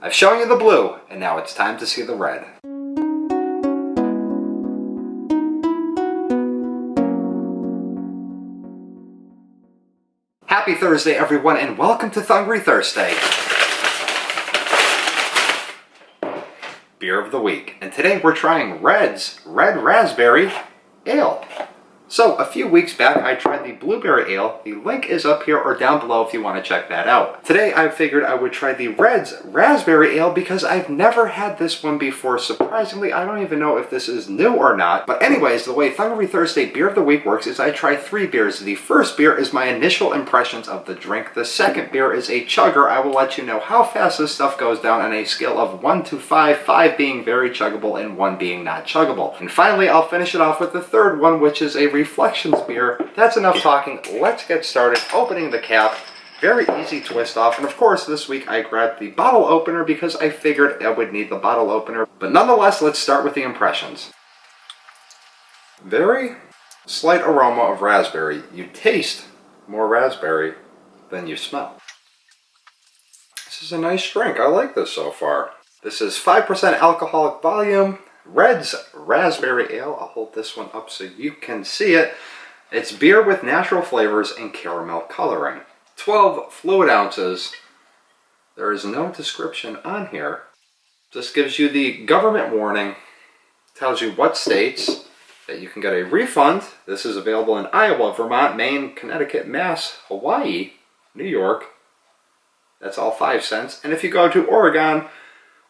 I've shown you the blue, and now it's time to see the red. Happy Thursday, everyone, and welcome to Thungry Thirstday Beer of the Week. And today we're trying REDDS Red Raspberry Ale. So, a few weeks back I tried the blueberry ale. The link is up here or down below if you want to check that out. Today I figured I would try the REDDS Raspberry Ale because I've never had this one before. Surprisingly, I don't even know if this is new or not. But anyways, the way Thungry Thirstday Beer of the Week works is I try 3 beers. The first beer is my initial impressions of the drink. The second beer is a chugger. I will let you know how fast this stuff goes down on a scale of 1 to 5, 5 being very chuggable and 1 being not chuggable. And finally, I'll finish it off with the third one, which is a Reflections beer. That's enough talking. Let's get started opening the cap. Very easy twist off. And of course, this week I grabbed the bottle opener because I figured I would need the bottle opener. But nonetheless, let's start with the impressions. Very slight aroma of raspberry. You taste more raspberry than you smell. This is a nice drink. I like this so far. This is 5% alcoholic volume. REDDS Raspberry Ale. I'll hold this one up so you can see it. It's beer with natural flavors and caramel coloring. 12 fluid ounces. There is no description on here. Just gives you the government warning. Tells you what states that you can get a refund. This is available in Iowa, Vermont, Maine, Connecticut, Mass, Hawaii, New York. That's all 5 cents. And if you go to Oregon,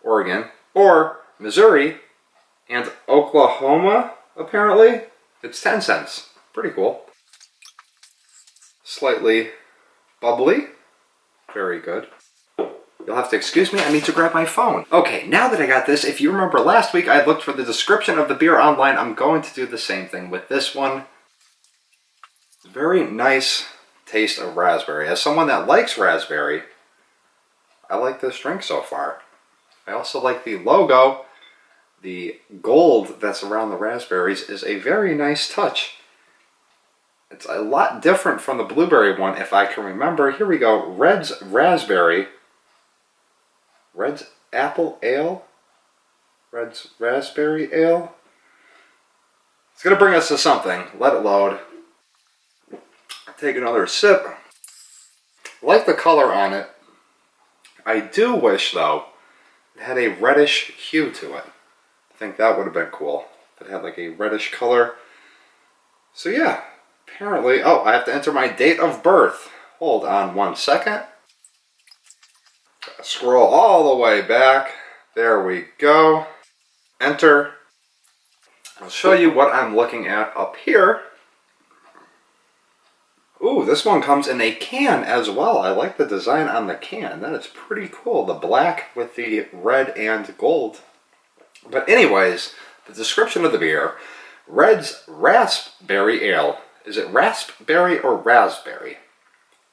or Missouri, and Oklahoma, apparently, it's 10 cents. Pretty cool. Slightly bubbly. Very good. You'll have to excuse me, I need to grab my phone. Okay, now that I got this, if you remember last week I looked for the description of the beer online. I'm going to do the same thing with this one. Very nice taste of raspberry. As someone that likes raspberry, I like this drink so far. I also like the logo. The gold that's around the raspberries is a very nice touch. It's a lot different from the blueberry one, if I can remember. Here we go. REDDS Raspberry. REDDS Apple Ale. REDDS Raspberry Ale. It's going to bring us to something. Let it load. Take another sip. I like the color on it. I do wish, though, it had a reddish hue to it. I think that would have been cool if it had like a reddish color. So yeah, apparently, oh, I have to enter my date of birth. Hold on 1 second. Scroll all the way back. There we go. Enter. I'll show you what I'm looking at up here. Ooh, this one comes in a can as well. I like the design on the can. That is pretty cool. The black with the red and gold. But anyways, the description of the beer. REDDS Raspberry Ale. Is it raspberry or raspberry?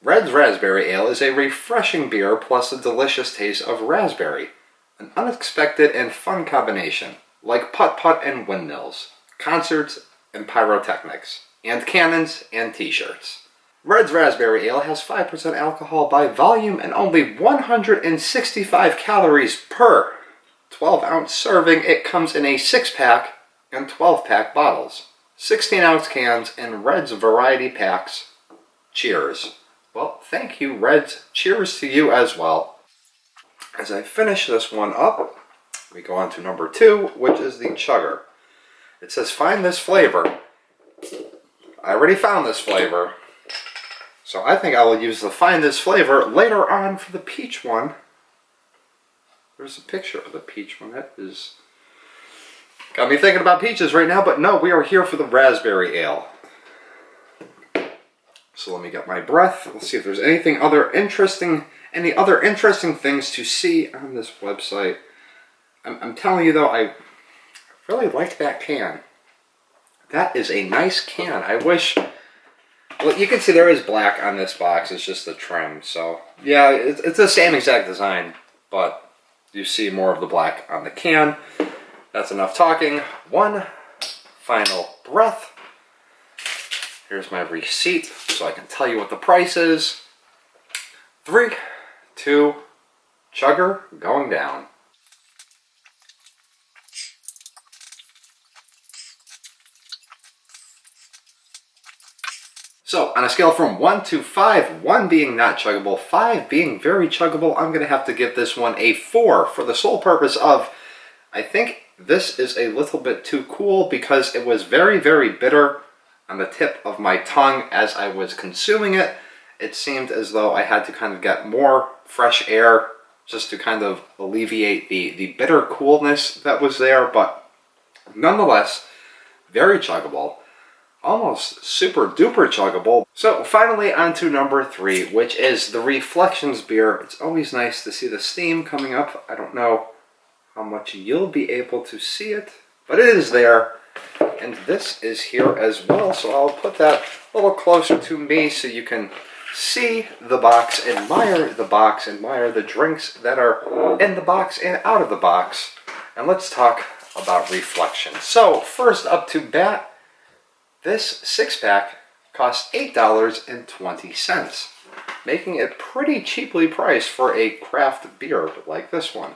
REDDS Raspberry Ale is a refreshing beer plus a delicious taste of raspberry. An unexpected and fun combination, like putt-putt and windmills, concerts and pyrotechnics, and cannons and t-shirts. REDDS Raspberry Ale has 5% alcohol by volume and only 165 calories per 12-ounce serving. It comes in a 6-pack and 12-pack bottles. 16-ounce cans and REDDS variety packs. Cheers. Well, thank you, REDDS. Cheers to you as well. As I finish this one up, we go on to number 2, which is the chugger. It says, find this flavor. I already found this flavor. So I think I will use the find this flavor later on for the peach one. There's a picture of the peach one. That is... got me thinking about peaches right now, but no, we are here for the raspberry ale. So let me get my breath. Let's see if there's any other interesting things to see on this website. I'm telling you though, I really like that can. That is a nice can. I wish... well, you can see there is black on this box. It's just the trim. So, yeah, it's the same exact design, but you see more of the black on the can. That's enough talking. One final breath. Here's my receipt so I can tell you what the price is. 3, 2, Chugger going down. So, on a scale from 1 to 5, 1 being not chuggable, 5 being very chuggable, I'm going to have to give this one a 4 for the sole purpose of, I think this is a little bit too cool because it was very, very bitter on the tip of my tongue as I was consuming it. It seemed as though I had to kind of get more fresh air just to kind of alleviate the bitter coolness that was there, but nonetheless, very chuggable. Almost super duper chuggable. So finally on to number 3, which is the Reflections beer. It's always nice to see the steam coming up. I don't know how much you'll be able to see it, but it is there. And this is here as well, so I'll put that a little closer to me so you can see the box, admire the drinks that are in the box and out of the box. And let's talk about Reflections. So first up to bat, this 6-pack costs $8.20, making it pretty cheaply priced for a craft beer like this one.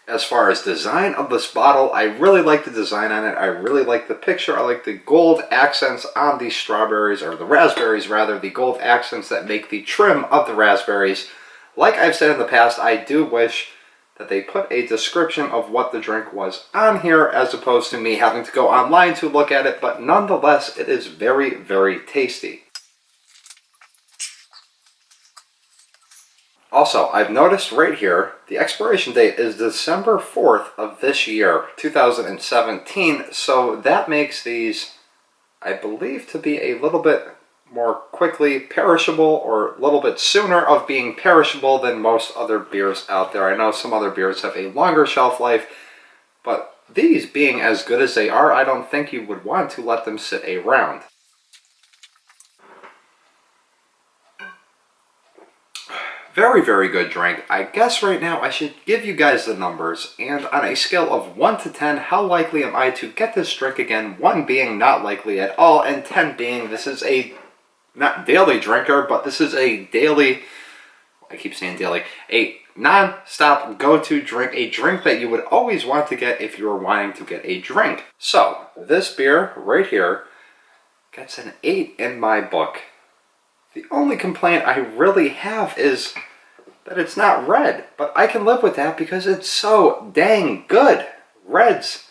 As far as design of this bottle, I really like the design on it. I really like the picture. I like the gold accents on the strawberries, or the raspberries rather, the gold accents that make the trim of the raspberries. Like I've said in the past, I do wish that they put a description of what the drink was on here as opposed to me having to go online to look at it, but nonetheless, it is very, very tasty. Also, I've noticed right here, the expiration date is December 4th of this year, 2017, so that makes these, I believe, to be a little bit more quickly perishable, or a little bit sooner of being perishable than most other beers out there. I know some other beers have a longer shelf life, but these being as good as they are, I don't think you would want to let them sit around. Very, very good drink. I guess right now I should give you guys the numbers, and on a scale of 1 to 10, how likely am I to get this drink again? 1 being not likely at all, and 10 being this is a not daily drinker, but this is a daily, I keep saying daily, a non-stop go-to drink, a drink that you would always want to get if you were wanting to get a drink. So, this beer right here gets an 8 in my book. The only complaint I really have is that it's not red, but I can live with that because it's so dang good. REDDS,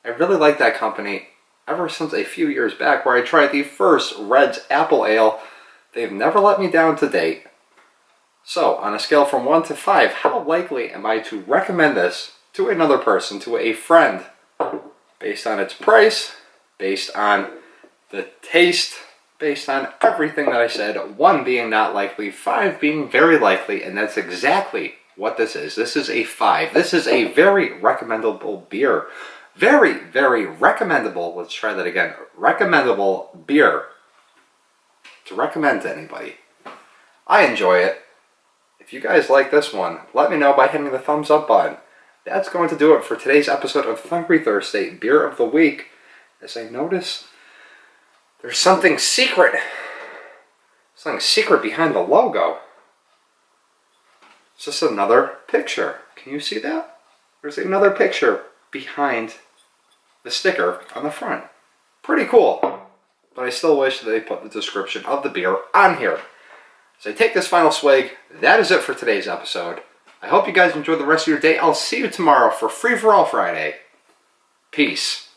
I really like that company. Ever since a few years back where I tried the first REDDS Apple Ale, they've never let me down to date. So, on a scale from 1 to 5, how likely am I to recommend this to another person, to a friend, based on its price, based on the taste, based on everything that I said, 1 being not likely, 5 being very likely, and that's exactly what this is. This is a 5. This is a very recommendable beer. Very, very recommendable, let's try that again, recommendable beer to recommend to anybody. I enjoy it. If you guys like this one, let me know by hitting the thumbs up button. That's going to do it for today's episode of Thungry Thirstday Beer of the Week. As I notice, there's something secret behind the logo. It's just another picture. Can you see that? There's another picture behind the sticker on the front. Pretty cool. But I still wish that they put the description of the beer on here. So I take this final swig. That is it for today's episode. I hope you guys enjoy the rest of your day. I'll see you tomorrow for Free For All Friday. Peace.